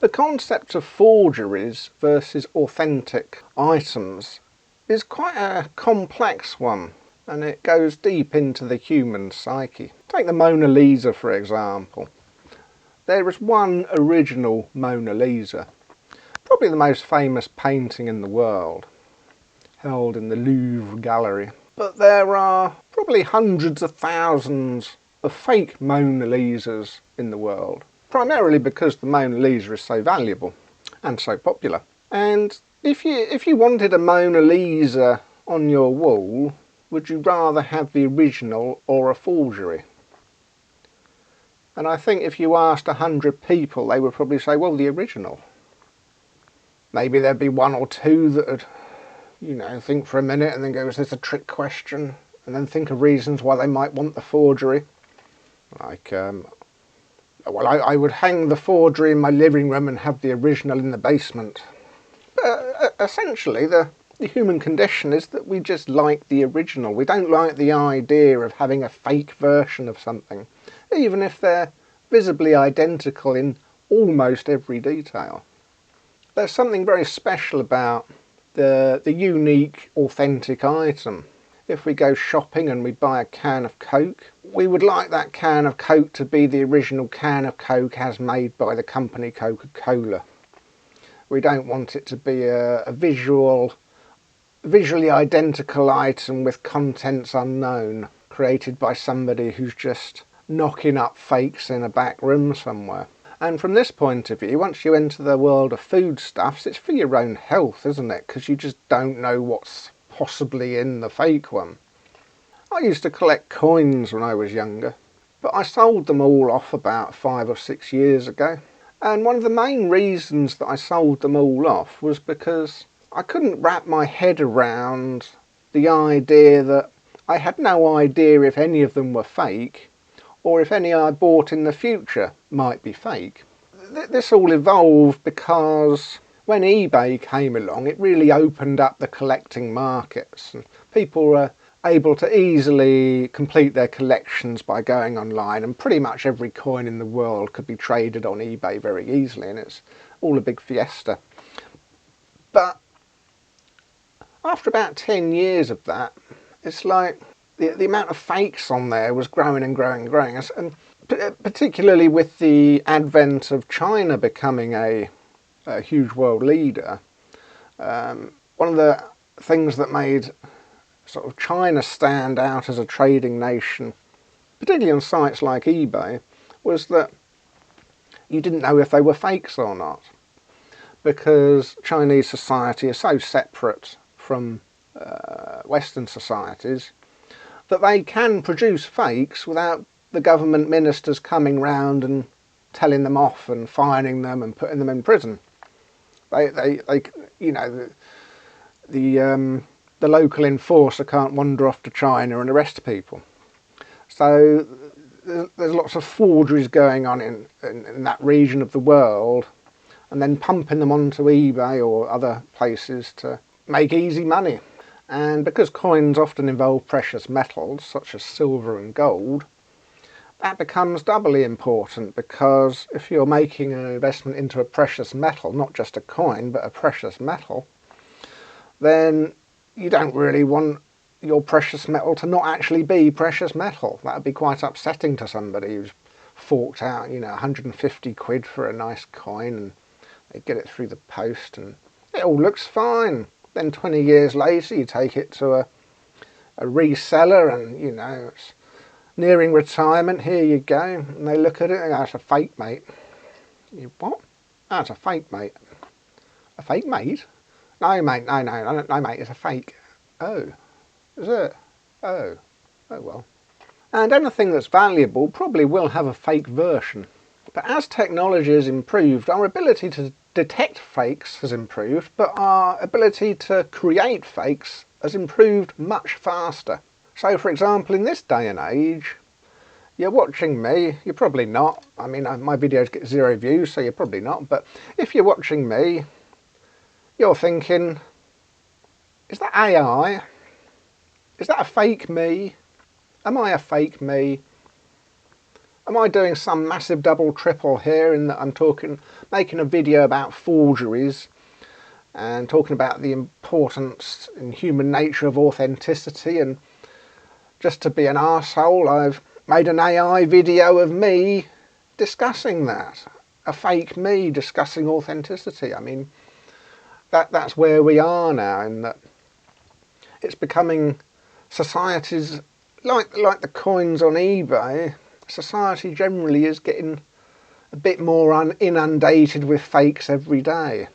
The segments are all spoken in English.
The concept of forgeries versus authentic items is quite a complex one, and it goes deep into the human psyche. Take the Mona Lisa for example. There is one original Mona Lisa, probably the most famous painting in the world, held in the Louvre gallery. But there are probably hundreds of thousands of fake Mona Lisas in the world, primarily because the Mona Lisa is so valuable and so popular. And if you wanted a Mona Lisa on your wall, would you rather have the original or a forgery? And I think if you asked 100 people, they would probably say, well, the original. Maybe there'd be one or two that would, think for a minute and then go, is this a trick question? And then think of reasons why they might want the forgery. Like, well, I would hang the forgery in my living room and have the original in the basement. But essentially, the human condition is that we just like the original. We don't like the idea of having a fake version of something, even if they're visibly identical in almost every detail. There's something very special about the unique, authentic item. If we go shopping and we buy a can of Coke, we would like that can of Coke to be the original can of Coke as made by the company Coca-Cola. We don't want it to be a visually identical item with contents unknown, created by somebody who's just knocking up fakes in a back room somewhere. And from this point of view, once you enter the world of foodstuffs, it's for your own health, isn't it? Because you just don't know what's possibly in the fake one. I used to collect coins when I was younger, but I sold them all off about 5 or 6 years ago. And one of the main reasons that I sold them all off was because I couldn't wrap my head around the idea that I had no idea if any of them were fake, or if any I bought in the future might be fake. This all evolved because when eBay came along, it really opened up the collecting markets, and people were able to easily complete their collections by going online, and pretty much every coin in the world could be traded on eBay very easily, and it's all a big fiesta. But after about 10 years of that, it's like the amount of fakes on there was growing and growing and growing, and particularly with the advent of China becoming a huge world leader. One of the things that made sort of China stand out as a trading nation, particularly on sites like eBay, was that you didn't know if they were fakes or not, because Chinese society is so separate from Western societies that they can produce fakes without the government ministers coming round and telling them off and fining them and putting them in prison. The local enforcer can't wander off to China and arrest people. So there's lots of forgeries going on in that region of the world, and then pumping them onto eBay or other places to make easy money. And because coins often involve precious metals such as silver and gold, that becomes doubly important, because if you're making an investment into a precious metal, not just a coin but a precious metal, then you don't really want your precious metal to not actually be precious metal. That would be quite upsetting to somebody who's forked out 150 quid for a nice coin, and they get it through the post and it all looks fine. Then 20 years later you take it to a reseller, and it's nearing retirement, here you go, and they look at it and go, that's a fake, mate. You what? That's a fake, mate. A fake, mate? No, mate, no, mate, it's a fake. Oh, is it? Oh well. And anything that's valuable probably will have a fake version. But as technology has improved, our ability to detect fakes has improved, but our ability to create fakes has improved much faster. So for example, in this day and age, you're watching me, you're probably not, I mean my videos get 0 views, so you're probably not, but if you're watching me, you're thinking, is that AI? Is that a fake me? Am I a fake me? Am I doing some massive double triple here in that I'm making a video about forgeries and talking about the importance in human nature of authenticity, and just to be an arsehole, I've made an AI video of me discussing that. A fake me discussing authenticity. I mean, that's where we are now, in that it's becoming society's like the coins on eBay. Society generally is getting a bit more inundated with fakes every day.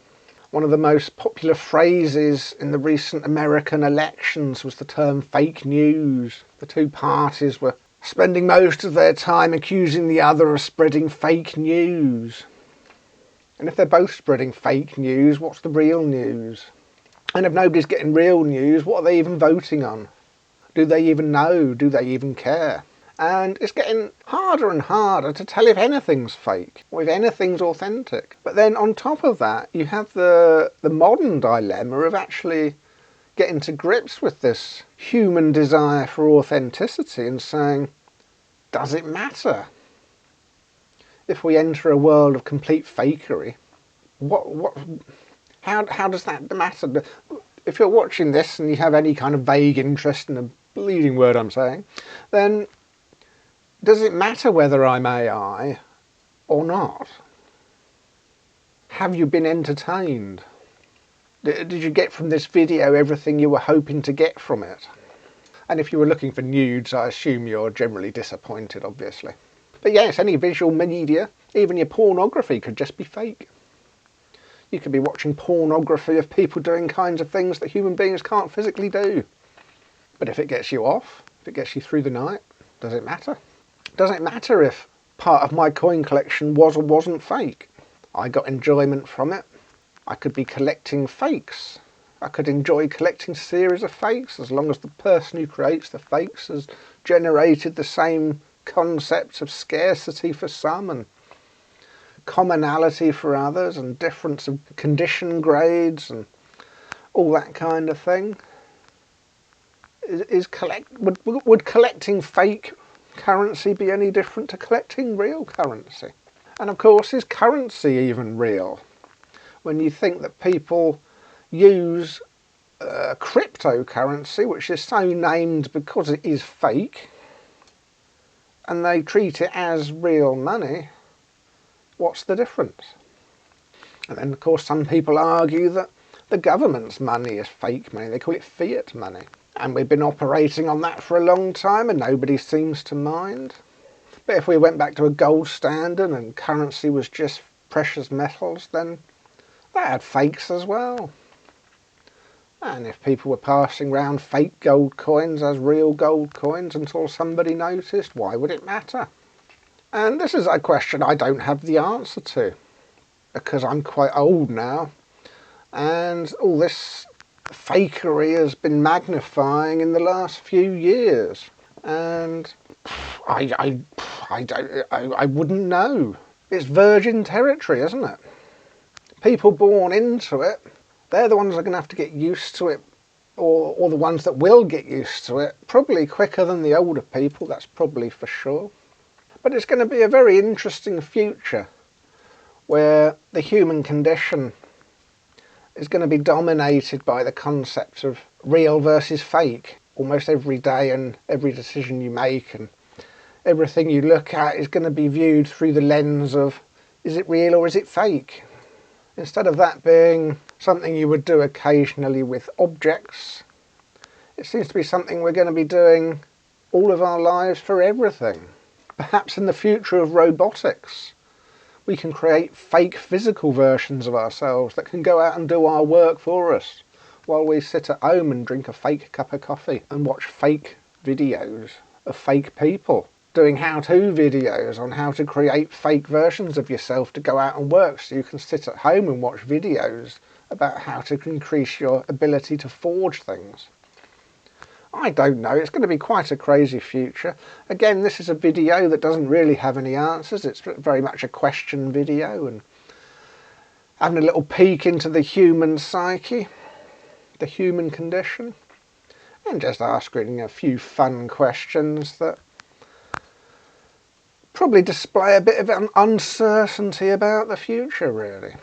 One of the most popular phrases in the recent American elections was the term fake news. The two parties were spending most of their time accusing the other of spreading fake news. And if they're both spreading fake news, what's the real news? And if nobody's getting real news, what are they even voting on? Do they even know? Do they even care? And it's getting harder and harder to tell if anything's fake or if anything's authentic. But then on top of that, you have the modern dilemma of actually getting to grips with this human desire for authenticity and saying, does it matter? If we enter a world of complete fakery, how does that matter? If you're watching this and you have any kind of vague interest in the bleeding word I'm saying, then does it matter whether I'm AI or not? Have you been entertained? Did you get from this video everything you were hoping to get from it? And if you were looking for nudes, I assume you're generally disappointed, obviously. But yes, any visual media, even your pornography, could just be fake. You could be watching pornography of people doing kinds of things that human beings can't physically do. But if it gets you off, if it gets you through the night, does it matter? Does it matter if part of my coin collection was or wasn't fake? I got enjoyment from it. I could be collecting fakes. I could enjoy collecting a series of fakes as long as the person who creates the fakes has generated the same concepts of scarcity for some and commonality for others and difference of condition grades and all that kind of thing. Would collecting fake currency be any different to collecting real currency? And of course, is currency even real? When you think that people use cryptocurrency, which is so named because it is fake, and they treat it as real money, what's the difference? And then of course some people argue that the government's money is fake money. They call it fiat money. And we've been operating on that for a long time and nobody seems to mind. But if we went back to a gold standard and currency was just precious metals, then they had fakes as well. And if people were passing around fake gold coins as real gold coins until somebody noticed, why would it matter? And this is a question I don't have the answer to, because I'm quite old now, and all this fakery has been magnifying in the last few years, and I wouldn't know. It's virgin territory, isn't it? People born into it, they're the ones that are going to have to get used to it, or the ones that will get used to it, probably quicker than the older people, that's probably for sure. But it's going to be a very interesting future where the human condition is going to be dominated by the concept of real versus fake. Almost every day and every decision you make and everything you look at is going to be viewed through the lens of, is it real or is it fake? Instead of that being something you would do occasionally with objects, it seems to be something we're going to be doing all of our lives for everything. Perhaps in the future of robotics, we can create fake physical versions of ourselves that can go out and do our work for us while we sit at home and drink a fake cup of coffee and watch fake videos of fake people doing how-to videos on how to create fake versions of yourself to go out and work, so you can sit at home and watch videos about how to increase your ability to forge things. I don't know, it's going to be quite a crazy future. Again, this is a video that doesn't really have any answers. It's very much a question video and having a little peek into the human psyche, the human condition, and just asking a few fun questions that probably display a bit of an uncertainty about the future, really.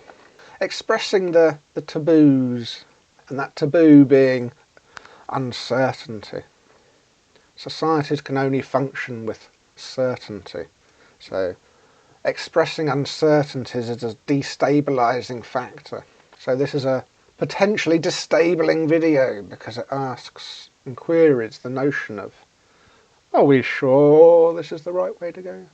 Expressing the taboos, and that taboo being uncertainty. Societies can only function with certainty. So expressing uncertainties is a destabilising factor. So this is a potentially disabling video because it asks and queries the notion of, are we sure this is the right way to go?